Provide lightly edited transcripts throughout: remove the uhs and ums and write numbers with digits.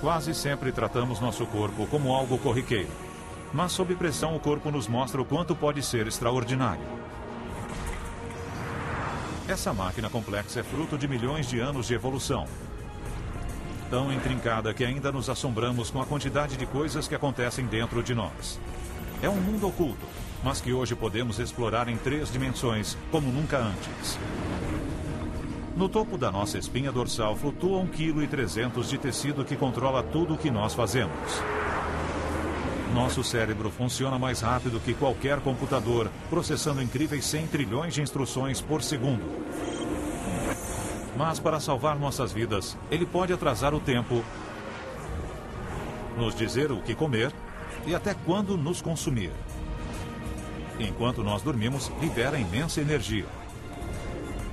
Quase sempre tratamos nosso corpo como algo corriqueiro. Mas sob pressão o corpo nos mostra o quanto pode ser extraordinário. Essa máquina complexa é fruto de milhões de anos de evolução. Tão intrincada que ainda nos assombramos com a quantidade de coisas que acontecem dentro de nós. É um mundo oculto, mas que hoje podemos explorar em 3 dimensões, como nunca antes. No topo da nossa espinha dorsal flutua 1,3 kg de tecido que controla tudo o que nós fazemos. Nosso cérebro funciona mais rápido que qualquer computador, processando incríveis 100 trilhões de instruções por segundo. Mas para salvar nossas vidas, ele pode atrasar o tempo, nos dizer o que comer e até quando nos consumir. Enquanto nós dormimos, libera imensa energia.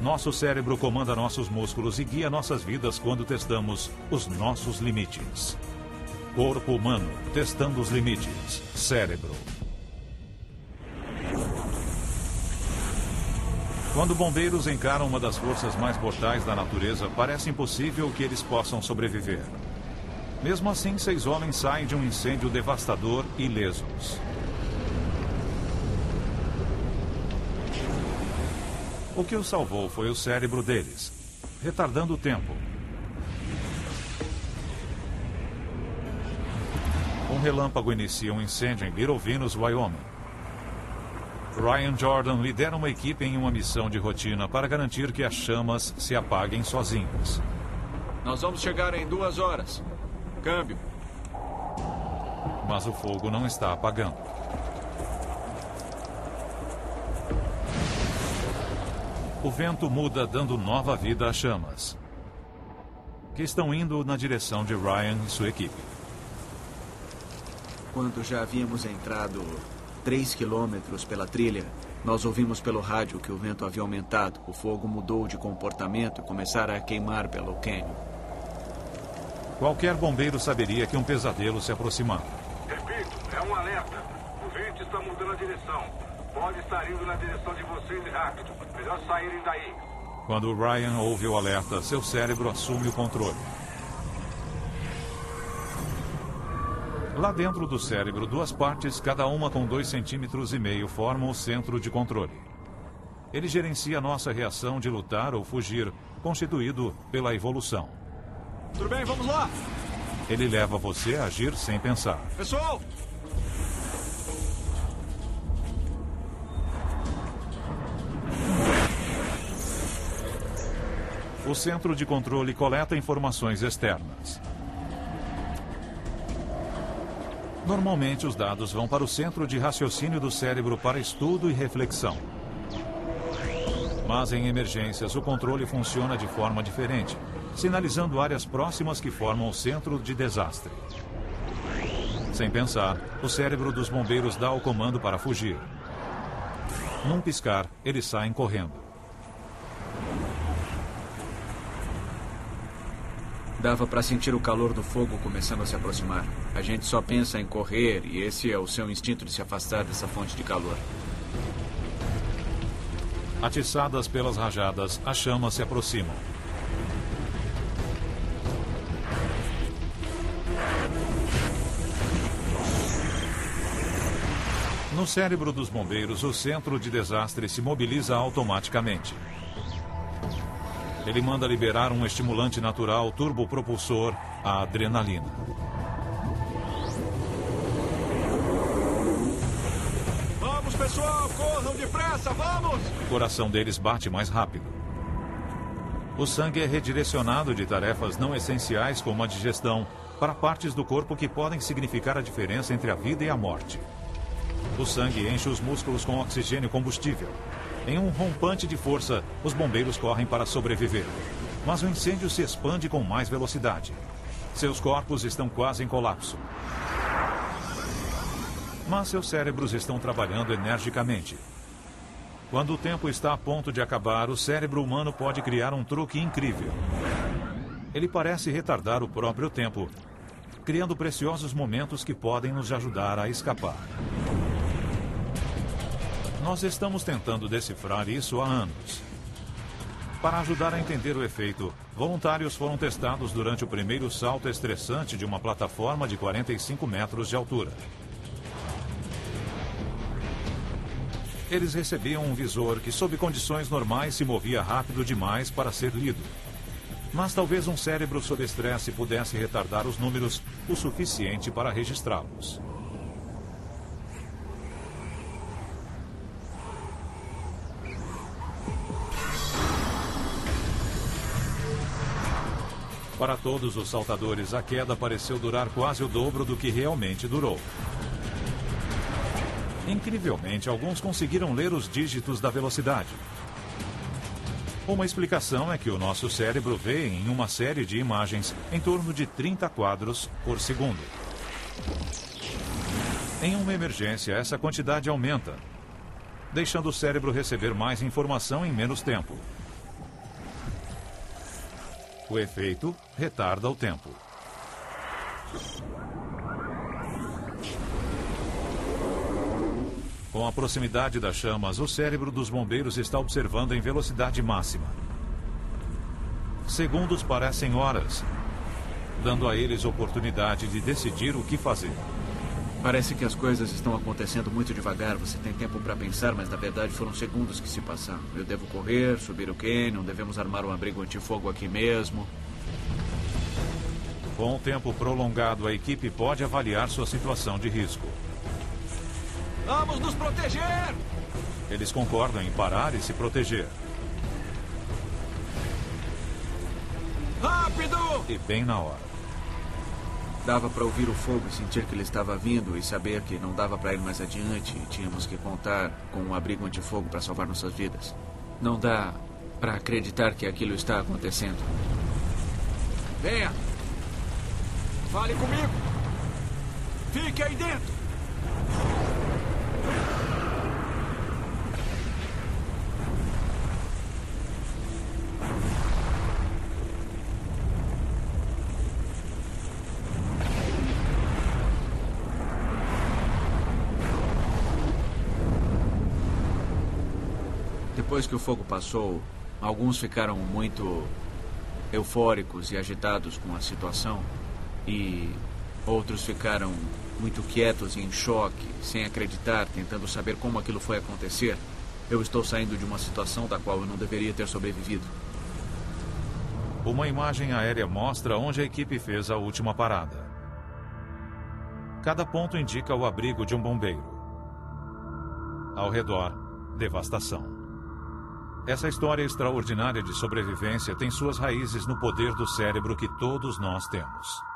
Nosso cérebro comanda nossos músculos e guia nossas vidas quando testamos os nossos limites. Corpo humano, testando os limites. Cérebro. Quando bombeiros encaram uma das forças mais mortais da natureza, parece impossível que eles possam sobreviver. Mesmo assim, 6 homens saem de um incêndio devastador ilesos. O que os salvou foi o cérebro deles, retardando o tempo. Um relâmpago inicia um incêndio em Little Venus, Wyoming. Ryan Jordan lidera uma equipe em uma missão de rotina para garantir que as chamas se apaguem sozinhas. Nós vamos chegar em 2 horas. Câmbio. Mas o fogo não está apagando. O vento muda, dando nova vida às chamas, que estão indo na direção de Ryan e sua equipe. Quando já havíamos entrado 3 quilômetros pela trilha, nós ouvimos pelo rádio que o vento havia aumentado, o fogo mudou de comportamento e começara a queimar pelo cânion. Qualquer bombeiro saberia que um pesadelo se aproximava. Repito, é um alerta. O vento está mudando a direção. Pode estar indo na direção de vocês rápido. Melhor saírem daí. Quando Ryan ouve o alerta, seu cérebro assume o controle. Lá dentro do cérebro, 2 partes, cada uma com 2,5 cm, formam o centro de controle. Ele gerencia nossa reação de lutar ou fugir, constituído pela evolução. Tudo bem, vamos lá! Ele leva você a agir sem pensar. Pessoal! O centro de controle coleta informações externas. Normalmente, os dados vão para o centro de raciocínio do cérebro para estudo e reflexão. Mas em emergências, o controle funciona de forma diferente, sinalizando áreas próximas que formam o centro de desastre. Sem pensar, o cérebro dos bombeiros dá o comando para fugir. Num piscar, eles saem correndo. Dava para sentir o calor do fogo começando a se aproximar. A gente só pensa em correr e esse é o seu instinto de se afastar dessa fonte de calor. Atiçadas pelas rajadas, as chamas se aproximam. No cérebro dos bombeiros, o centro de desastre se mobiliza automaticamente. Ele manda liberar um estimulante natural turbopropulsor, a adrenalina. Vamos, pessoal! Corram depressa! Vamos! O coração deles bate mais rápido. O sangue é redirecionado de tarefas não essenciais como a digestão para partes do corpo que podem significar a diferença entre a vida e a morte. O sangue enche os músculos com oxigênio combustível. Em um rompante de força, os bombeiros correm para sobreviver. Mas o incêndio se expande com mais velocidade. Seus corpos estão quase em colapso. Mas seus cérebros estão trabalhando energicamente. Quando o tempo está a ponto de acabar, o cérebro humano pode criar um truque incrível. Ele parece retardar o próprio tempo, criando preciosos momentos que podem nos ajudar a escapar. Nós estamos tentando decifrar isso há anos. Para ajudar a entender o efeito, voluntários foram testados durante o primeiro salto estressante de uma plataforma de 45 metros de altura. Eles recebiam um visor que, sob condições normais, se movia rápido demais para ser lido. Mas talvez um cérebro sob estresse pudesse retardar os números o suficiente para registrá-los. Para todos os saltadores, a queda pareceu durar quase o dobro do que realmente durou. Incrivelmente, alguns conseguiram ler os dígitos da velocidade. Uma explicação é que o nosso cérebro vê em uma série de imagens em torno de 30 quadros por segundo. Em uma emergência, essa quantidade aumenta, deixando o cérebro receber mais informação em menos tempo. O efeito retarda o tempo. Com a proximidade das chamas, o cérebro dos bombeiros está observando em velocidade máxima. Segundos parecem horas, dando a eles oportunidade de decidir o que fazer. Parece que as coisas estão acontecendo muito devagar. Você tem tempo para pensar, mas na verdade foram segundos que se passaram. Eu devo correr, subir o cânion, devemos armar um abrigo antifogo aqui mesmo. Com o tempo prolongado, a equipe pode avaliar sua situação de risco. Vamos nos proteger! Eles concordam em parar e se proteger. Rápido! E bem na hora. Dava para ouvir o fogo e sentir que ele estava vindo e saber que não dava para ir mais adiante e tínhamos que contar com um abrigo antifogo para salvar nossas vidas. Não dá para acreditar que aquilo está acontecendo. Venha! Fale comigo! Fique aí dentro! Depois que o fogo passou, alguns ficaram muito eufóricos e agitados com a situação e outros ficaram muito quietos e em choque, sem acreditar, tentando saber como aquilo foi acontecer. Eu estou saindo de uma situação da qual eu não deveria ter sobrevivido. Uma imagem aérea mostra onde a equipe fez a última parada. Cada ponto indica o abrigo de um bombeiro. Ao redor, devastação. Essa história extraordinária de sobrevivência tem suas raízes no poder do cérebro que todos nós temos.